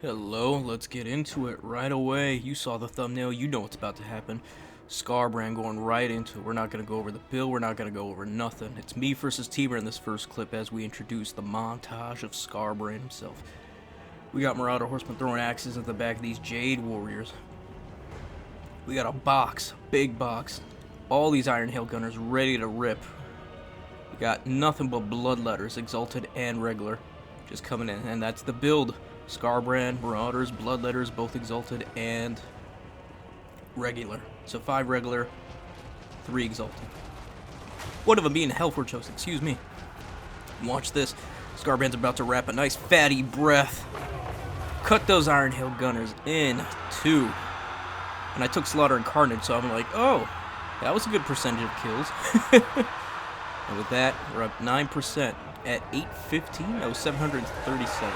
Hello, let's get into it right away. You saw the thumbnail, you know what's about to happen. Scarbrand going right into it. We're not going to go over the build, we're not going to go over nothing. It's me versus TMiR in this first clip as we introduce the montage of Scarbrand himself. We got Marauder Horsemen throwing axes at the back of these Jade Warriors. We got a box, big box. All these Iron Hail Gunners ready to rip. We got nothing but Bloodletters, Exalted and Regular, just coming in. And that's the build. Scarbrand, Marauders, Bloodletters, both Exalted and Regular. So 5 Regular, 3 Exalted. One of them being Hellforge Host, excuse me. Watch this. Scarbrand's about to wrap a nice fatty breath. Cut those Iron Hail Gunners in 2. And I took Slaughter and Carnage, so I'm like, oh, that was a good percentage of kills. And with that, we're up 9% at 815. That was 737.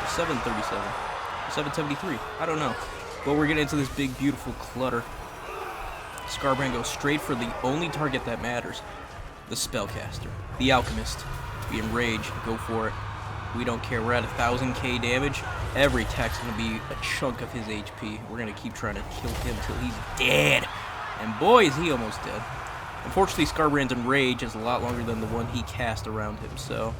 737, 773, I don't know. But we're getting into this big, beautiful clutter. Scarbrand goes straight for the only target that matters. The Spellcaster, the Alchemist. Be enraged, go for it. We don't care, we're at 1000k damage. Every attack's gonna be a chunk of his HP. We're gonna keep trying to kill him till he's dead. And boy, is he almost dead. Unfortunately, Scarbrand's enrage is a lot longer than the one he cast around him, so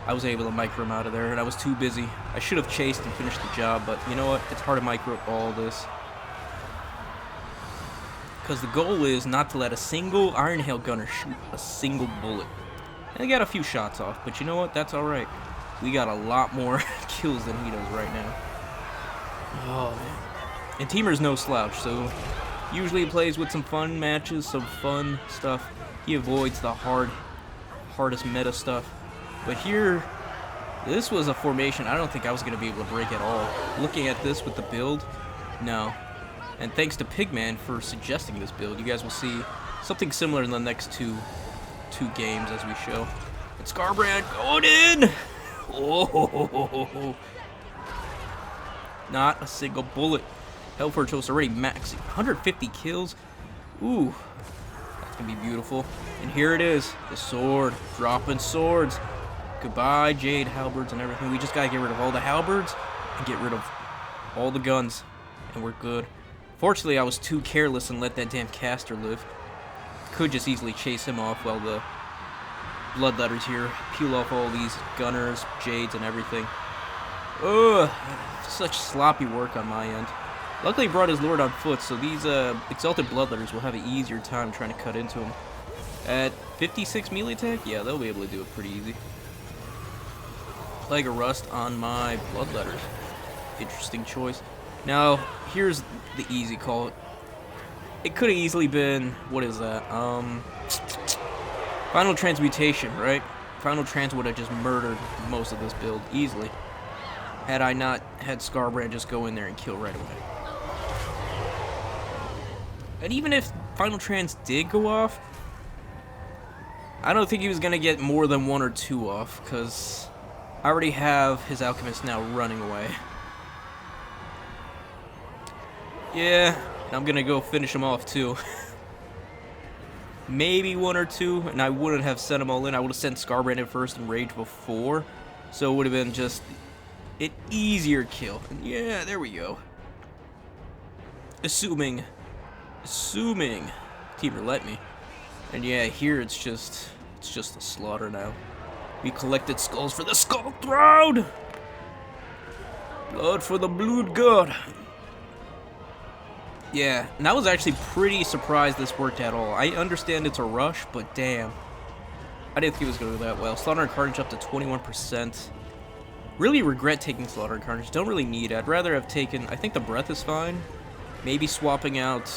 I was able to micro him out of there, and I was too busy. I should have chased and finished the job, but you know what? It's hard to micro all this. Because the goal is not to let a single Iron Hail Gunner shoot a single bullet. And they got a few shots off, but you know what? That's alright. We got a lot more kills than he does right now. Oh, man. And TMiR's no slouch, so usually he plays with some fun matches, some fun stuff. He avoids the hardest meta stuff. But here, this was a formation I don't think I was going to be able to break at all. Looking at this with the build, no. And thanks to Pigman for suggesting this build. You guys will see something similar in the next two games as we show. And Scarbrand going in! Oh, not a single bullet. Hellforge Host already maxing 150 kills. Ooh, that's going to be beautiful. And here it is, the sword, dropping swords. Goodbye, Jade halberds and everything. We just gotta get rid of all the halberds and get rid of all the guns, and we're good. Fortunately, I was too careless and let that damn caster live. Could just easily chase him off while the Bloodletters here peel off all these gunners, Jades, and everything. Ugh, such sloppy work on my end. Luckily, he brought his Lord on foot, so these Exalted Bloodletters will have an easier time trying to cut into him. At 56 melee attack, yeah, they'll be able to do it pretty easy. Plague of Rust on my Bloodletters. Interesting choice. Now, here's the easy call. It could have easily been, what is that? Final Transmutation, right? Final Trans would have just murdered most of this build easily. Had I not had Scarbrand just go in there and kill right away. And even if Final Trans did go off, I don't think he was going to get more than 1 or 2 off, because I already have his Alchemist now running away. Yeah, I'm gonna go finish him off too. Maybe 1 or 2, and I wouldn't have sent them all in. I would have sent Scarbrand in first and Rage before, so it would have been just an easier kill. And yeah, there we go. Assuming TMiR let me. And yeah, here it's just a slaughter now. We collected skulls for the Skull Throne! Blood for the Blood God. Yeah, and I was actually pretty surprised this worked at all. I understand it's a rush, but damn. I didn't think it was going to go that well. Slaughter and Carnage up to 21%. Really regret taking Slaughter and Carnage. Don't really need it. I'd rather have taken, I think the Breath is fine. Maybe swapping out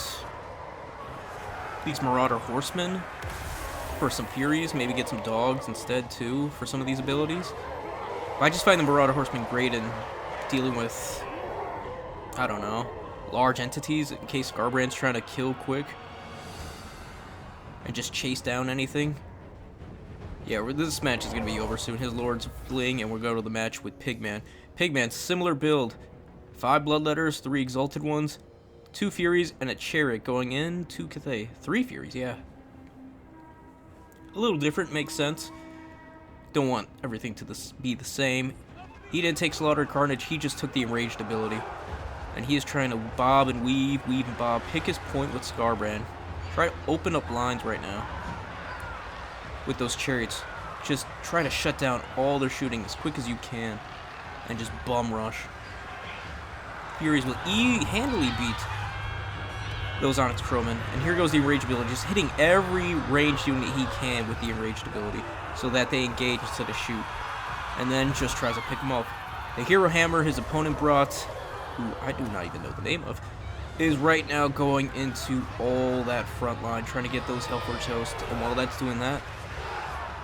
these Marauder Horsemen for some Furies, maybe get some dogs instead too for some of these abilities. But I just find the Marauder Horsemen great in dealing with, I don't know, large entities in case Scarbrand's trying to kill quick and just chase down anything. Yeah, this match is going to be over soon. His Lord's fleeing, and we'll go to the match with Pigman. Pigman, similar build. 5 Bloodletters, 3 Exalted ones, 2 Furies, and a Chariot going into Cathay. 3 Furies, yeah. A little different, makes sense. Don't want everything to be the same. He didn't take Slaughtered Carnage, he just took the Enraged ability. And he is trying to bob and weave and bob, pick his point with Scarbrand. Try to open up lines right now with those chariots. Just try to shut down all their shooting as quick as you can and just bum rush. Furies will handily beat those Onyx Crowmen. And here goes the Enraged ability, just hitting every ranged unit he can with the Enraged ability so that they engage instead of shoot. And then just tries to pick them off. The Hero Hammer his opponent brought, who I do not even know the name of, is right now going into all that front line, trying to get those Hellforge hosts. And while that's doing that,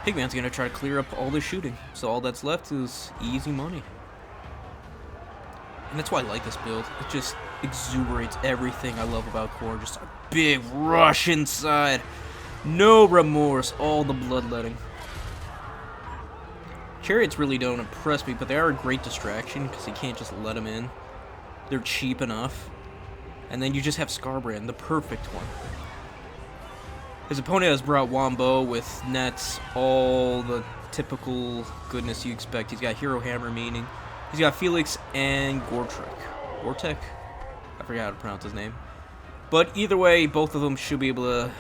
Pigman's going to try to clear up all the shooting. So all that's left is easy money. And that's why I like this build. It just exuberates everything I love about Khorne. Just a big rush inside. No remorse. All the bloodletting. Chariots really don't impress me, but they are a great distraction because you can't just let them in. They're cheap enough. And then you just have Scarbrand, the perfect one. His opponent has brought Wombo with nets, all the typical goodness you expect. He's got Hero Hammer, meaning he's got Felix and Gortek? I forgot how to pronounce his name. But either way, both of them should be able to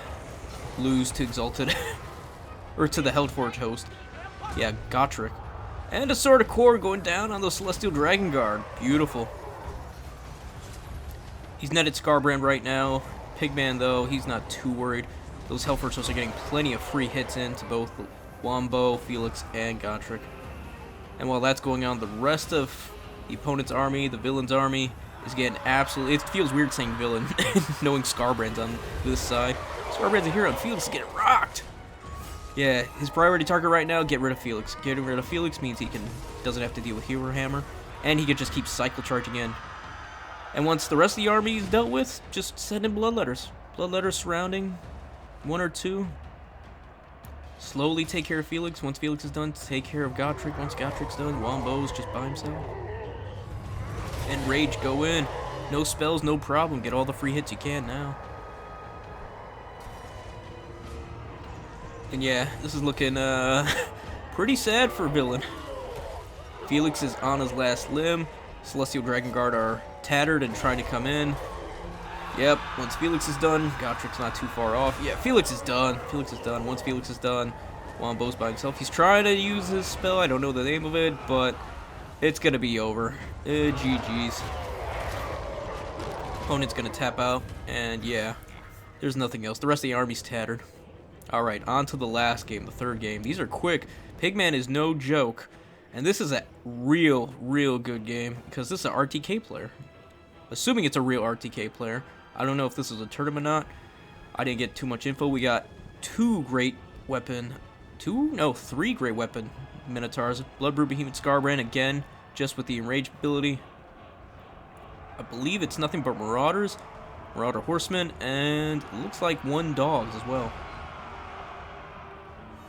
lose to Exalted. Or to the Hellforge host. Yeah, Gotrek. And a Sword of Core going down on the Celestial Dragon Guard. Beautiful. He's netted Scarbrand right now. Pigman, though, he's not too worried. Those Hellforge hosts are getting plenty of free hits into both Wombo, Felix, and Gotrek. And while that's going on, the rest of the opponent's army, the villain's army, is getting absolutely... It feels weird saying villain, knowing Scarbrand's on this side. Scarbrand's a hero, and Felix is getting rocked! Yeah, his priority target right now, get rid of Felix. Getting rid of Felix means he doesn't have to deal with Hero Hammer, and he can just keep cycle charging in. And once the rest of the army is dealt with, just send in Bloodletters. Bloodletters surrounding one or two. Slowly take care of Felix. Once Felix is done, take care of Gotrek. Once Gotrek's done, Wombo's just by himself. And Rage, go in. No spells, no problem. Get all the free hits you can now. And yeah, this is looking pretty sad for Villain. Felix is on his last limb. Celestial Dragon Guard are tattered and trying to come in. Yep, once Felix is done, Gotrek's not too far off. Yeah, Felix is done. Felix is done. Once Felix is done, Wombo's by himself. He's trying to use his spell. I don't know the name of it, but it's going to be over. GG's. Opponent's going to tap out, and yeah, there's nothing else. The rest of the army's tattered. Alright, on to the last game, the third game. These are quick. Pigman is no joke. And this is a real good game, because this is an RTK player. Assuming it's a real RTK player. I don't know if this is a tournament or not. I didn't get too much info. We got three great weapon Minotaurs. Bloodbrew Behemoth Scarbrand again, just with the Enraged ability. I believe it's nothing but Marauders, Marauder Horsemen, and it looks like one Dogs as well.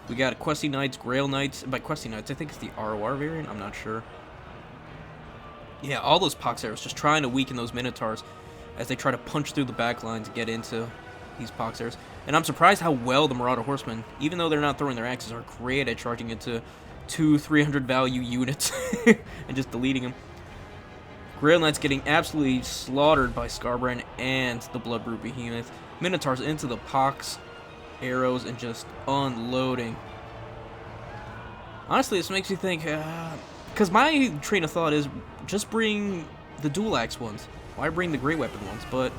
We got Questy Knights, Grail Knights, and by Questy Knights, I think it's the ROR variant, I'm not sure. Yeah, all those Pox Arrows, just trying to weaken those Minotaurs as they try to punch through the back lines and get into these Pox Arrows. And I'm surprised how well the Marauder Horsemen, even though they're not throwing their axes, are great at charging into 300 value units and just deleting them. Grail Knights getting absolutely slaughtered by Scarbrand and the Bloodbrew Behemoth. Minotaurs into the Pox Arrows and just unloading. Honestly, this makes me think, because my train of thought is just bring the dual axe ones. Why bring the great weapon ones? But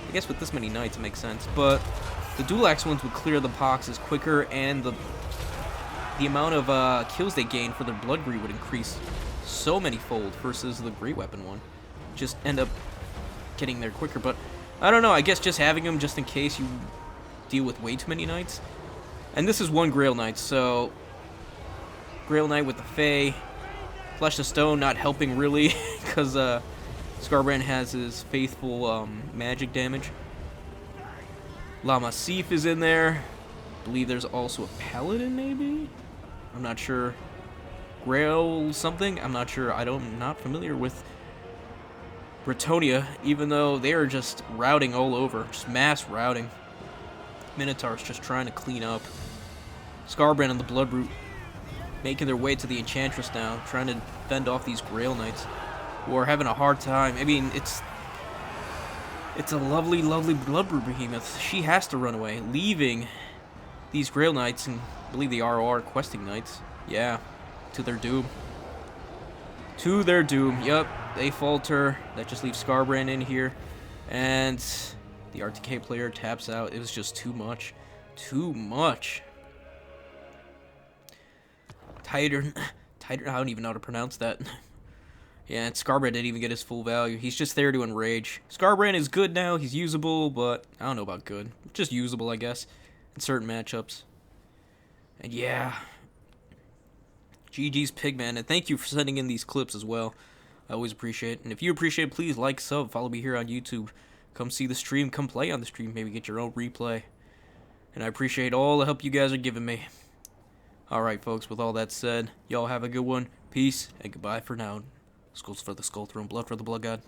I guess with this many knights it makes sense. But the dual axe ones would clear the Poxes quicker, and the amount of kills they gain for their blood greed would increase so many fold versus the great weapon one. Just end up getting there quicker. But I don't know, I guess just having them just in case you deal with way too many knights. And this is one Grail Knight, so Grail Knight with the Fae. Flesh of Stone not helping really, because Scarbrand has his faithful magic damage. Lama Sif is in there. I believe there's also a Paladin, maybe? I'm not sure. Grail something? I'm not sure. I'm not familiar with Bretonnia, even though they are just routing all over. Just mass routing. Minotaurs just trying to clean up. Scarbrand and the Bloodbrew making their way to the Enchantress now, trying to fend off these Grail Knights, who are having a hard time. I mean, it's a lovely, lovely Bloodbrew Behemoth. She has to run away, leaving these Grail Knights, and I believe the ROR Questing Knights, yeah, to their doom. To their doom, yep, they falter. That just leaves Scarbrand in here, and the RTK player taps out. It was just too much. Too much. Tighter, I don't even know how to pronounce that. Yeah, and Scarbrand didn't even get his full value. He's just there to enrage. Scarbrand is good now. He's usable, but I don't know about good. Just usable, I guess, in certain matchups. And yeah, GG's Pigman, and thank you for sending in these clips as well. I always appreciate it. And if you appreciate it, please like, sub, follow me here on YouTube. Come see the stream, come play on the stream, maybe get your own replay. And I appreciate all the help you guys are giving me. Alright, folks, with all that said, y'all have a good one. Peace, and goodbye for now. Skulls for the Skull Throne, blood for the Blood God.